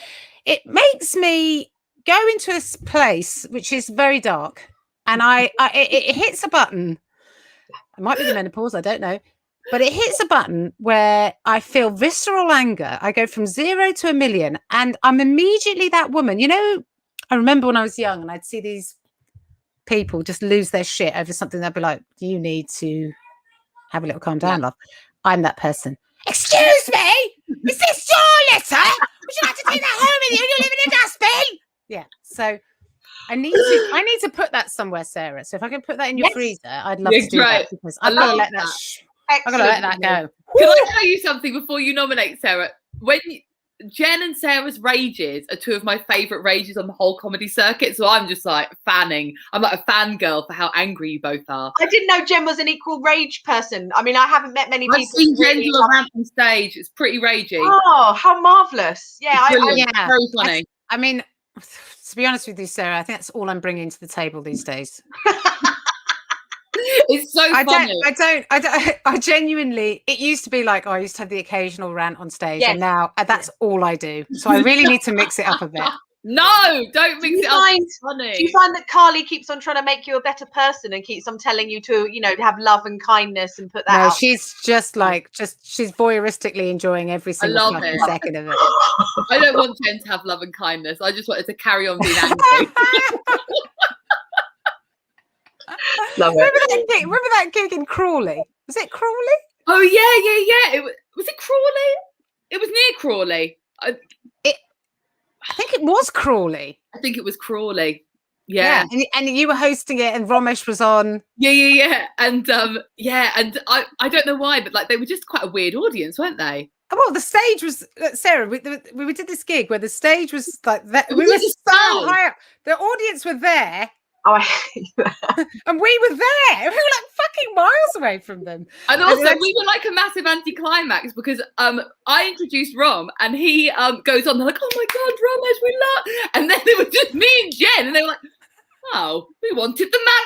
It makes me go into a place which is very dark, and it hits a button. It might be the menopause, I don't know. But it hits a button where I feel visceral anger. I go from 0 to 1,000,000, and I'm immediately that woman. You know, I remember when I was young and I'd see these people just lose their shit over something. They'd be like, you need to have a little calm down, love. I'm that person. Excuse me? Is this your litter? Would you like to take that home with you? You live in a dustbin? Yeah. So I need to put that somewhere, Sarah. So if I can put that in your freezer, I'd love to do that, because I've got to let that. I've got to let that go. Can I tell you something before you nominate Sarah? Jen and Sarah's rages are 2 of my favourite rages on the whole comedy circuit. So I'm just like fanning. I'm like a fangirl for how angry you both are. I didn't know Jen was an equal rage person. I mean, I haven't met many people. I've seen Jen do a rant on stage. It's pretty ragey. Oh, how marvellous. Yeah, Yeah, very funny. I mean, to be honest with you, Sarah, I think that's all I'm bringing to the table these days. It's so funny. I genuinely, it used to be like, I used to have the occasional rant on stage, Yes. and now that's all I do. So I really need to mix it up a bit. No, don't mix it up. It's funny. Do you find that Carly keeps on trying to make you a better person and keeps on telling you to, you know, to have love and kindness and put that out? No, she's just like, she's voyeuristically enjoying every single fucking second of it. I don't want Jen to have love and kindness. I just wanted to carry on being angry. Love it. Remember that gig in Crawley? Was it Crawley? Oh yeah. Was it Crawley? It was near Crawley. I think it was Crawley. I think it was Crawley. Yeah. And you were hosting it, and Romesh was on. Yeah. And and I don't know why, but like they were just quite a weird audience, weren't they? Well, the stage was Sarah. We did this gig where the stage was like that. We were so high up. The audience were there. Oh, I hate that. And we were there. We were like fucking miles away from them. And also, we were like a massive anticlimax because I introduced Rom, and he goes on. They're like, "Oh my God, Romesh, we love," and then it was just me and Jen, and they were like, "Oh, we wanted the man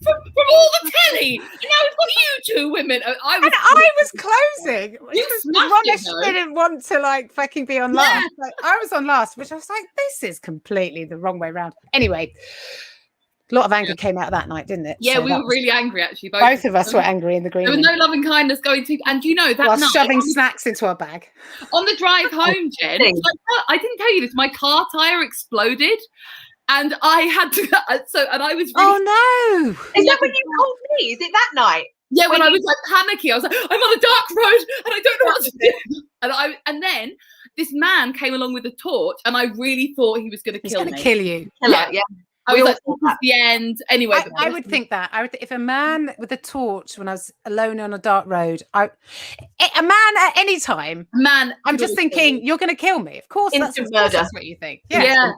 from all the telly, and now we've got you two women." I was closing. Romesh didn't want to like fucking be on last. Yeah. Like, I was on last, which I was like, "This is completely the wrong way around." Anyway. A lot of anger came out of that night, didn't it? Yeah, so we were really angry, actually. Both of us were angry in the green room. There was no love and kindness going to, and you know, that while night, shoving snacks into our bag. On the drive home, Jen, I didn't tell you this, my car tyre exploded, and I had to, and I was really... Oh, no! Is that when you called me? Is it that night? Yeah, when I was like panicky, I was like, I'm on a dark road, and I don't know what to do. And then this man came along with a torch, and I really thought he was going to kill me. He's going to kill you. Yeah. I was like, this is the end. Anyway, I would think that. If a man with a torch, when I was alone on a dark road, a man at any time, I'm just thinking, you're going to kill me. Of course, that's what you think. Yeah.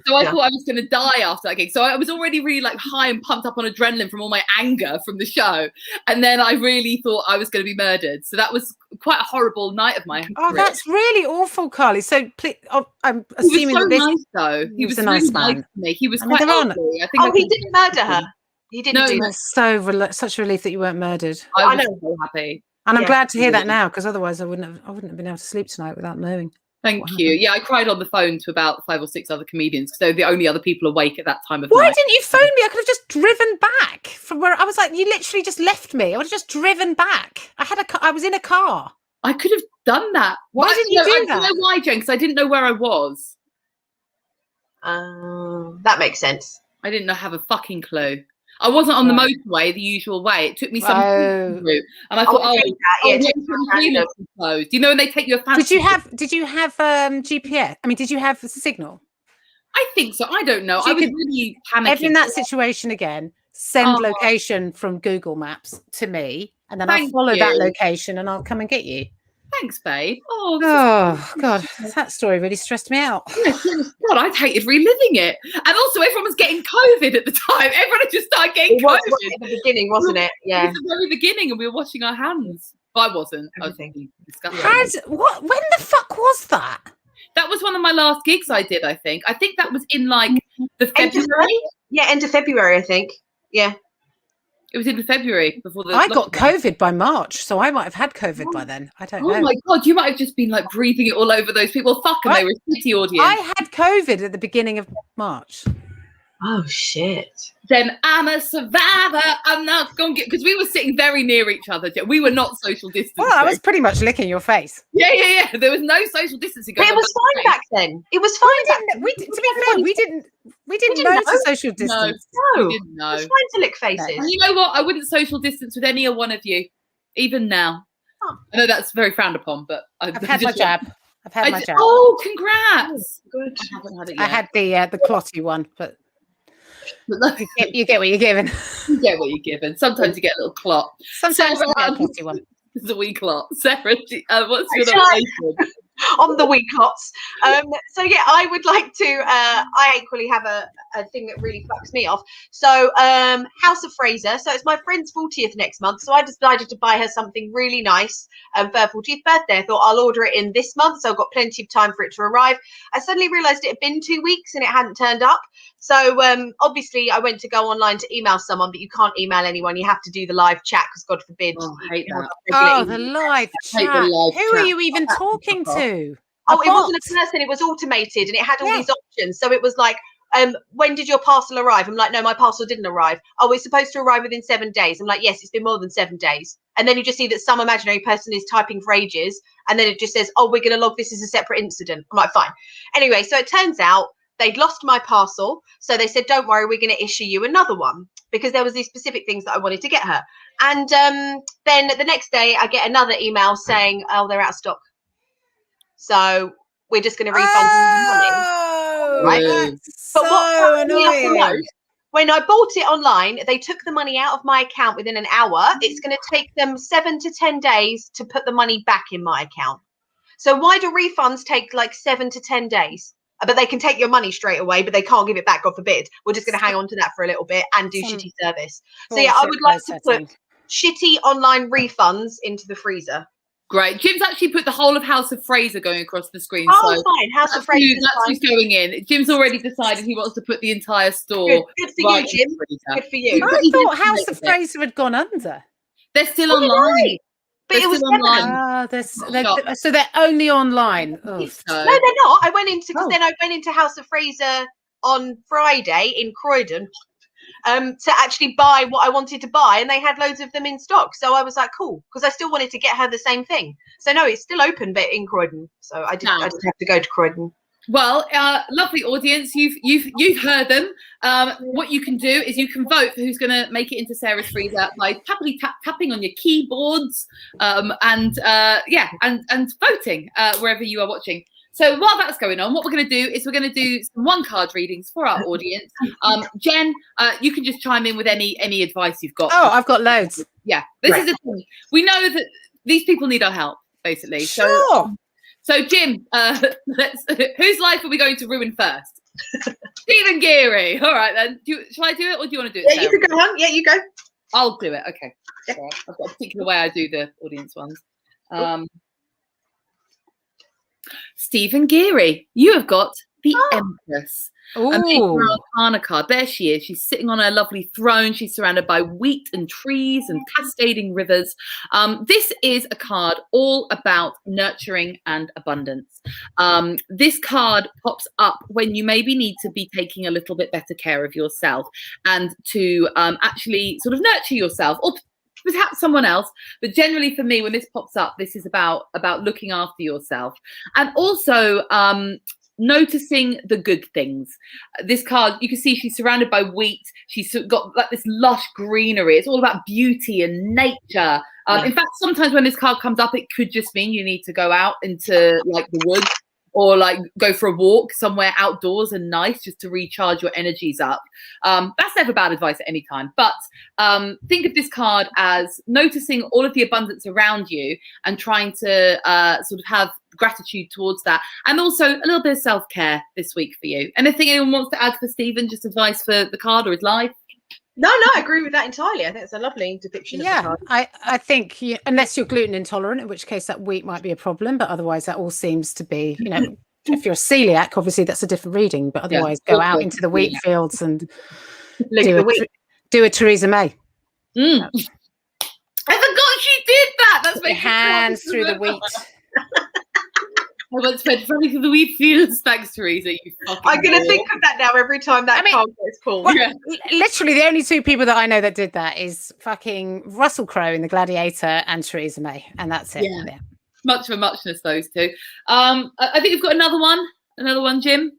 So I thought I was going to die after that gig. So I was already really like high and pumped up on adrenaline from all my anger from the show. And then I really thought I was going to be murdered. So that was quite a horrible night of my career. Oh, that's really awful, Carly. So please, I'm assuming that this... nice, he was a nice man. Nice to me. He was quite ugly. I think he didn't murder her. He didn't do that. Such a relief that you weren't murdered. I was so happy. And I'm glad to hear that now, because otherwise I wouldn't have been able to sleep tonight without knowing. Thank you. Yeah, I cried on the phone to about 5 or 6 other comedians because they were the only other people awake at that time of night. Why didn't you phone me? I could have just driven back from where I was. Like, you literally just left me. I would have just driven back. I was in a car. I could have done that. Why didn't you do that? I don't know why, Jen, because I didn't know where I was. That makes sense. I didn't have a fucking clue. I wasn't on the motorway the usual way. It took me some route, and I thought, closed. You know when they take you a fancy. Did you have GPS? I mean, did you have a signal? I think so. I don't know. I was really panicking. If in that situation again, send location from Google Maps to me, and then I'll follow that location, and I'll come and get you. Thanks, babe. Oh God, that story really stressed me out. God, I hated reliving it. And also, everyone was getting COVID at the time. Everyone had just started getting COVID. At the beginning, wasn't it? Yeah. It was the very beginning, and we were washing our hands. But I wasn't. I was thinking. When the fuck was that? That was one of my last gigs I did, I think. I think that was in like the February. End of February, I think. Yeah. It was in the February before the. I got COVID by March, so I might have had COVID by then. I don't know. Oh my God, you might have just been like breathing it all over those people. Fuck, and they were a city audience. I had COVID at the beginning of March. Oh shit. Then I'm a survivor. I'm not going to get, because we were sitting very near each other. We were not social distancing. Well, I was pretty much licking your face. Yeah. There was no social distancing. But it was fine back then. It was fine. To be fair, we didn't know to social distance. No, we didn't know. It's fine to lick faces. And you know what? I wouldn't social distance with any one of you, even now. Oh. I know that's very frowned upon, but I've had my jab. Oh, congrats! Good. I haven't had it yet. I had the clotty one, but you get what you're given. You get what you're given. Sometimes you get a little clot. Sometimes you get a clotty one. It's a wee clot. Sarah, what's your nomination? On the wee clots. So yeah, I would like to. I equally have a thing that really fucks me off. So House of Fraser. So it's my friend's 40th next month. So I decided to buy her something really nice for her 40th birthday. I thought I'll order it in this month, so I've got plenty of time for it to arrive. I suddenly realised it had been 2 weeks and it hadn't turned up. So obviously I went to go online to email someone, but you can't email anyone. You have to do the live chat because God forbid. Oh, I hate that. Oh, the live chat. Who are you even talking to? Oh, it wasn't a person, it was automated, and it had all these options. So it was like, when did your parcel arrive? I'm like, no, my parcel didn't arrive. Oh, it's supposed to arrive within 7 days. I'm like, yes, it's been more than 7 days. And then you just see that some imaginary person is typing for ages, and then it just says, oh, we're going to log this as a separate incident. I'm like, fine. Anyway, so it turns out they'd lost my parcel. So they said, don't worry, we're going to issue you another one, because there was these specific things that I wanted to get her. And then the next day I get another email saying, oh, they're out of stock. So we're just going to refund the money. Right? But what annoying. When I bought it online, they took the money out of my account within an hour. It's going to take them 7 to 10 days to put the money back in my account. So why do refunds take like 7 to 10 days? But they can take your money straight away, but they can't give it back, God forbid. We're just going to hang on to that for a little bit and do shitty service. So yeah, I would like to put shitty online refunds into the freezer. Great. Jim's actually put the whole of House of Fraser going across the screen. Oh, so fine. House of Fraser. That's who's going in. Jim's already decided he wants to put the entire store. Good for you, Jim. Good for you. I thought House of Fraser had gone under. They're still online. But it was online. So they're only online. No, they're not. I went into then I went into House of Fraser on Friday in Croydon. To actually buy what I wanted to buy, and they had loads of them in stock. So I was like, cool, because I still wanted to get her the same thing. So no, it's still open, but in Croydon. So I didn't have to go to Croydon. Well, lovely audience, you've heard them. What you can do is you can vote for who's going to make it into Sarah's freezer by happily tapping on your keyboards, and voting wherever you are watching. So while that's going on, what we're going to do is we're going to do some one-card readings for our audience. Jen, you can just chime in with any advice you've got. Oh, I've got loads. Yeah, this is the thing. We know that these people need our help, basically. Sure. So Jim, whose life are we going to ruin first? Stephen Geary. All right, then. Shall I do it, or do you want to do it? Yeah, you can go on. Yeah, you go. I'll do it. Okay. Yeah. Right. I've got a particular way I do the audience ones. Stephen Geary, you have got the Empress. A Major Arcana card. There she is. She's sitting on her lovely throne. She's surrounded by wheat and trees and cascading rivers. This is a card all about nurturing and abundance. This card pops up when you maybe need to be taking a little bit better care of yourself and to actually sort of nurture yourself, or perhaps someone else. But generally for me, when this pops up, this is about looking after yourself, and also noticing the good things. This card, you can see she's surrounded by wheat. She's got like this lush greenery. It's all about beauty and nature. In fact, sometimes when this card comes up, it could just mean you need to go out into like the woods, or like go for a walk somewhere outdoors and nice, just to recharge your energies up. That's never bad advice at any time. But think of this card as noticing all of the abundance around you and trying to sort of have gratitude towards that. And also a little bit of self-care this week for you. Anything anyone wants to add for Stephen? Just advice for the card or his life? No, I agree with that entirely. I think it's a lovely depiction of the card. I think unless you're gluten intolerant, in which case that wheat might be a problem, but otherwise that all seems to be, if you're a celiac, obviously that's a different reading, but otherwise go out into the wheat fields and do a Theresa May. I forgot she did that. That's my hands through the wheat. I once went running through the wheat fields. Thanks, Theresa. I'm going to think of that now every time that card gets pulled. Well, literally, the only two people that I know that did that is fucking Russell Crowe in The Gladiator and Theresa May, and that's it. Yeah. Much of a muchness, those two. I think you've got another one, Jim.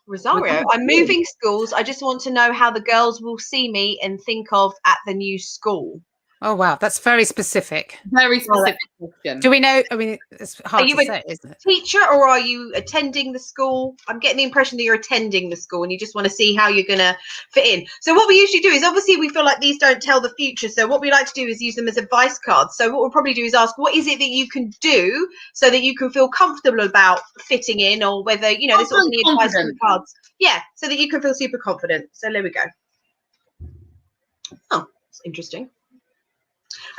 Rosario, I'm moving schools. I just want to know how the girls will see me and think of at the new school. Oh, wow. That's very specific. Very specific question. Do we know? I mean, it's hard to say, isn't it? Teacher, or are you attending the school? I'm getting the impression that you're attending the school and you just want to see how you're going to fit in. So what we usually do is, obviously we feel like these don't tell the future. So what we like to do is use them as advice cards. So what we'll probably do is ask, what is it that you can do so that you can feel comfortable about fitting in, or whether, this sort of the advice from the cards. Yeah, so that you can feel super confident. So there we go. Oh, that's interesting.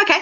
Okay,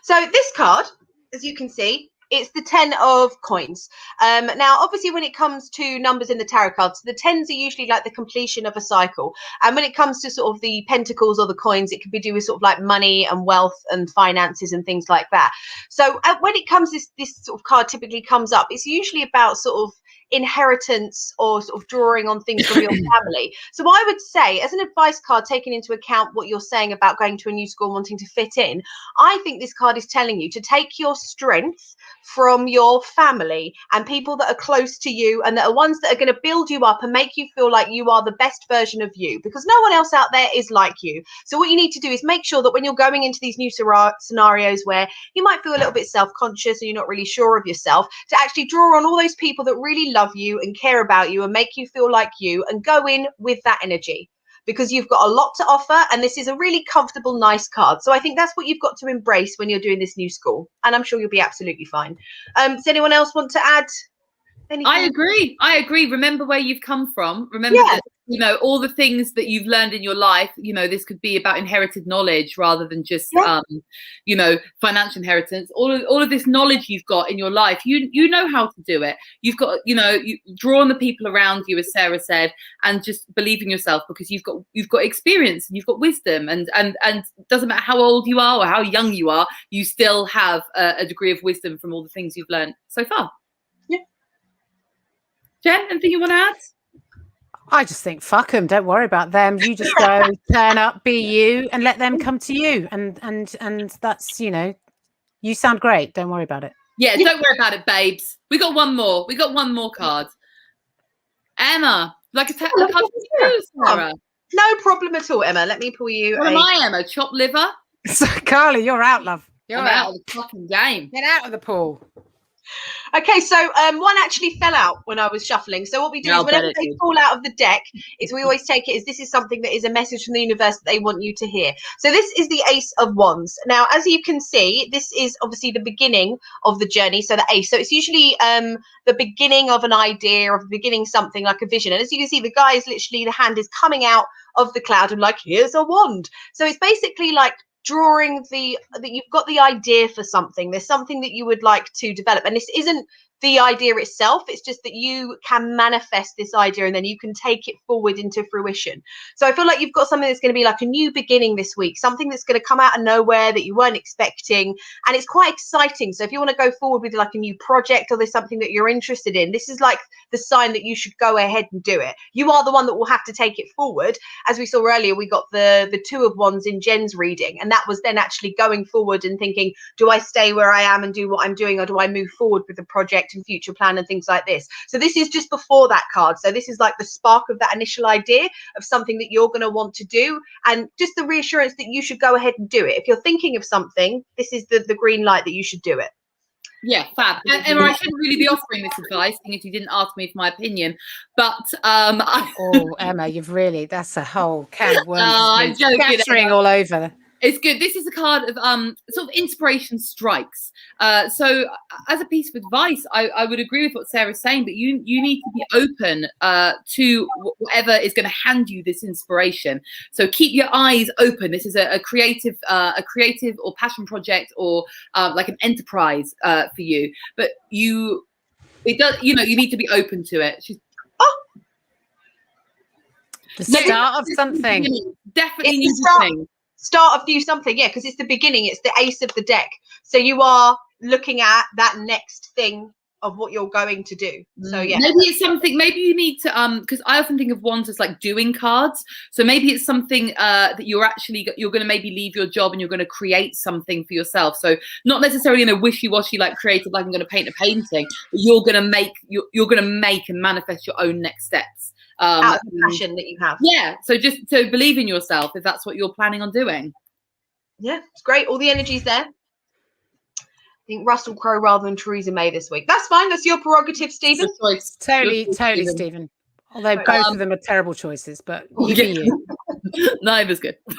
so this card, as you can see, It's the 10 of coins. Now, obviously, when it comes to numbers in the tarot cards, the 10s are usually like the completion of a cycle. And when it comes to sort of the pentacles or the coins, it can be do with sort of like money and wealth and finances and things like that. So when it comes, this sort of card typically comes up, it's usually about sort of inheritance or sort of drawing on things from your family. So I would say, as an advice card, taking into account what you're saying about going to a new school, wanting to fit in, I think this card is telling you to take your strength from your family and people that are close to you and that are ones that are going to build you up and make you feel like you are the best version of you, because no one else out there is like you. So what you need to do is make sure that when you're going into these new scenarios where you might feel a little bit self-conscious and you're not really sure of yourself, to actually draw on all those people that really love you and care about you and make you feel like you, and go in with that energy, because you've got a lot to offer and this is a really comfortable, nice card. So I think that's what you've got to embrace when you're doing this new school, and I'm sure you'll be absolutely fine. Does anyone else want to add anything? I agree. Remember where you've come from. Remember that, you know, all the things that you've learned in your life, you know, this could be about inherited knowledge rather than just, you know, financial inheritance. All of this knowledge you've got in your life, you know how to do it. You've got, you know, you draw on the people around you, as Sarah said, and just believe in yourself, because you've got experience and you've got wisdom, and doesn't matter how old you are or how young you are, you still have a degree of wisdom from all the things you've learned so far. Yeah. Jen, anything you want to add? I just think fuck them. Don't worry about them. You just go, turn up, be you, and let them come to you. And that's, you know, you sound great. Don't worry about it. Yeah, don't worry about it, babes. We got one more. We got one more card. Emma, like a card for you, Sarah. No problem at all, Emma. Let me pull you. What am I, Emma? Chopped liver? So, Carly, you're out, love. You're out of the fucking game. Get out of the pool. Okay, so one actually fell out when I was shuffling. So what we do is whenever they fall out of the deck, is we always take it as this is something that is a message from the universe that they want you to hear. So this is the Ace of Wands. Now, as you can see, this is obviously the beginning of the journey. So the Ace. So it's usually the beginning of an idea, or the beginning something like a vision. And as you can see, the guy is literally, the hand is coming out of the cloud and like, here's a wand. So it's basically like drawing that you've got the idea for something. There's something that you would like to develop, and this isn't the idea itself, it's just that you can manifest this idea and then you can take it forward into fruition. So I feel like you've got something that's going to be like a new beginning this week, something that's going to come out of nowhere that you weren't expecting, and it's quite exciting. So if you want to go forward with like a new project, or there's something that you're interested in, this is like the sign that you should go ahead and do it. You are the one that will have to take it forward. As we saw earlier, we got the Two of Wands in Jen's reading, and that was then actually going forward and thinking, do I stay where I am and do what I'm doing, or do I move forward with the project and future plan and things like this? So this is just before that card. So this is like the spark of that initial idea of something that you're going to want to do, and just the reassurance that you should go ahead and do it. If you're thinking of something, this is the green light that you should do it. Yeah, fab. And Emma, I shouldn't really be offering this advice, seeing as you didn't ask me for my opinion. But oh, Emma, you've really, that's a whole can of worms. I'm joking, scattering all over. It's good. This is a card of sort of inspiration strikes. So as a piece of advice, I would agree with what Sarah's saying, but you need to be open to whatever is going to hand you this inspiration. So keep your eyes open. This is a creative or passion project, or like an enterprise for you. But you need to be open to it. The start of something. Definitely need to start of new something, yeah, because it's the beginning, it's the ace of the deck. So you are looking at that next thing of what you're going to do. So yeah, maybe it's something, maybe you need to because I often think of wands as like doing cards. So maybe it's something that you're going to maybe leave your job and you're going to create something for yourself. So not necessarily in a wishy-washy like creative, like I'm going to paint a painting, but you're going to make and manifest your own next steps. Out of the passion that you have. Yeah, so just to believe in yourself if that's what you're planning on doing. Yeah, it's great. All the energy's there. I think Russell Crowe rather than Theresa May this week. That's fine. That's your prerogative, Stephen. Totally, Stephen. Although both of them are terrible choices, but you be you. Neither's good. So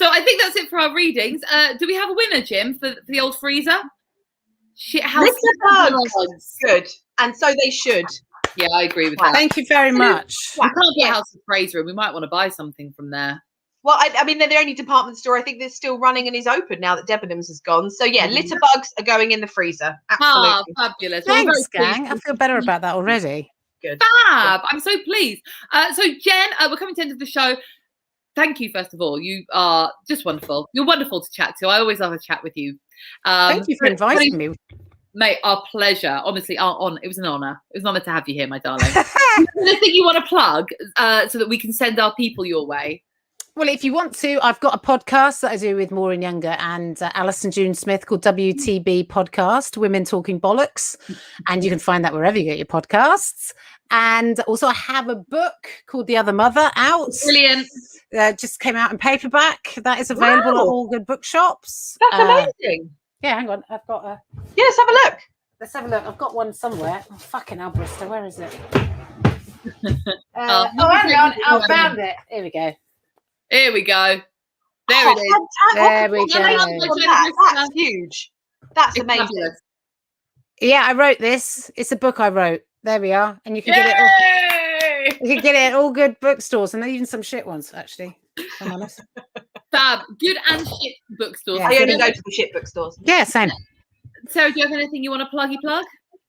I think that's it for our readings. Do we have a winner, Jim, for the old freezer? Shithouse. Good, and so they should. Yeah, I agree with that. Thank you very much. We can't get House of Fraser, and we might want to buy something from there. Well, I mean, they're the only department store I think that's still running and is open now that Debenhams has gone. So yeah, litter bugs are going in the freezer. Absolutely. Fabulous. Well, Thanks, very pleased. gang. I feel better about that already. Good. Fab. I'm so pleased. So Jen, we're coming to the end of the show. Thank you, first of all. You are just wonderful. You're wonderful to chat to. I always love a chat with you. Thank you for inviting me. Mate, our pleasure. Honestly, it was an honour. It was an honour to have you here, my darling. Anything you want to plug so that we can send our people your way? Well, if you want to, I've got a podcast that I do with Maureen Younger and Alison June Smith called WTB Podcast, Women Talking Bollocks. And you can find that wherever you get your podcasts. And also I have a book called The Other Mother out. Brilliant. Just came out in paperback. That is available at all good bookshops. That's amazing. Yeah, hang on. I've got a... Yeah, let's have a look. Let's have a look. I've got one somewhere. Oh, fucking hell, Brister. Where is it? Hang on. I found it. Here we go. Here we go. There it is. There we go. That's huge. That's amazing. Fabulous. Yeah, I wrote this. It's a book I wrote. There we are. And you can get it all. You can get it at all good bookstores and even some shit ones, actually. If I'm honest. Fab. Good and shit bookstores. Yeah. I only go to the shit bookstores. Yeah, same. Sarah, do you have anything you want to plug?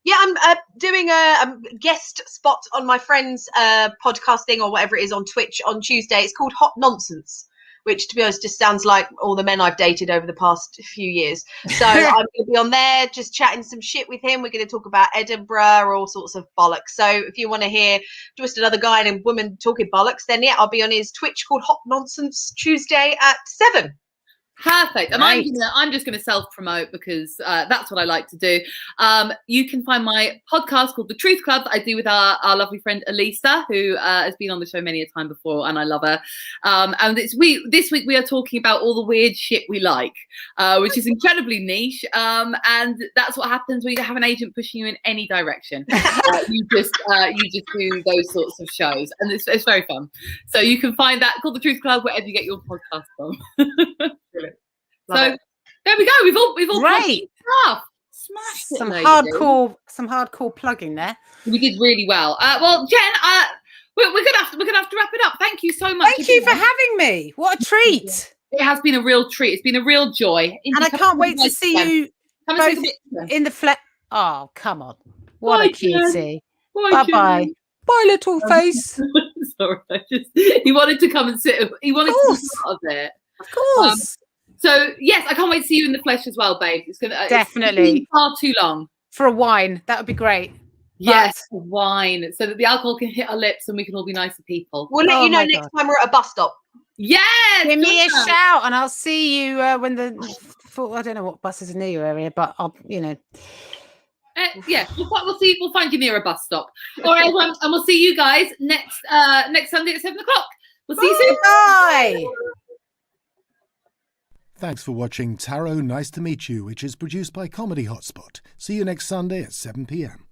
Yeah, I'm doing a guest spot on my friend's podcast thing or whatever it is on Twitch on Tuesday. It's called Hot Nonsense, which, to be honest, just sounds like all the men I've dated over the past few years. So I'm going to be on there just chatting some shit with him. We're going to talk about Edinburgh, all sorts of bollocks. So if you want to hear just another guy and a woman talking bollocks, then yeah, I'll be on his Twitch called Hot Nonsense Tuesday at 7. Perfect. And Right. I'm just going to self-promote because that's what I like to do. You can find my podcast called The Truth Club that I do with our lovely friend Elisa, who has been on the show many a time before, and I love her. And this week we are talking about all the weird shit we like, which is incredibly niche. And that's what happens when you have an agent pushing you in any direction. You just do those sorts of shows, and it's very fun. So you can find that called The Truth Club wherever you get your podcast from. So there we go. We've all Great stuff. Smashed it, some ladies. hardcore plugging there. We did really well. Well, Jen, we're gonna have to wrap it up. Thank you so much. Thank you for having me. What a treat! It has been a real treat. It's been a real joy. And I can't wait to see you Come both and see us. in the flesh. Oh, come on! What Bye, a cutie! Bye, Bye. Bye, little face. Sorry, he wanted to come and sit. He wanted to be part of it. Of course. So yes, I can't wait to see you in the flesh as well, babe. It's gonna Definitely. It's been far too long. For a wine, that would be great. Yes, wine, so that the alcohol can hit our lips and we can all be nicer people. We'll let Oh you know my next God. time we're at a bus stop. Yes, Give me a good. shout, and I'll see you when the. I don't know what buses are near your area, but I'll. Yeah, we'll see. We'll find you near a bus stop. All right, everyone, and we'll see you guys next Sunday at 7 o'clock. We'll see you soon. Bye. Thanks for watching Tarot Nice to Meet You, which is produced by Comedy Hotspot. See you next Sunday at 7 p.m.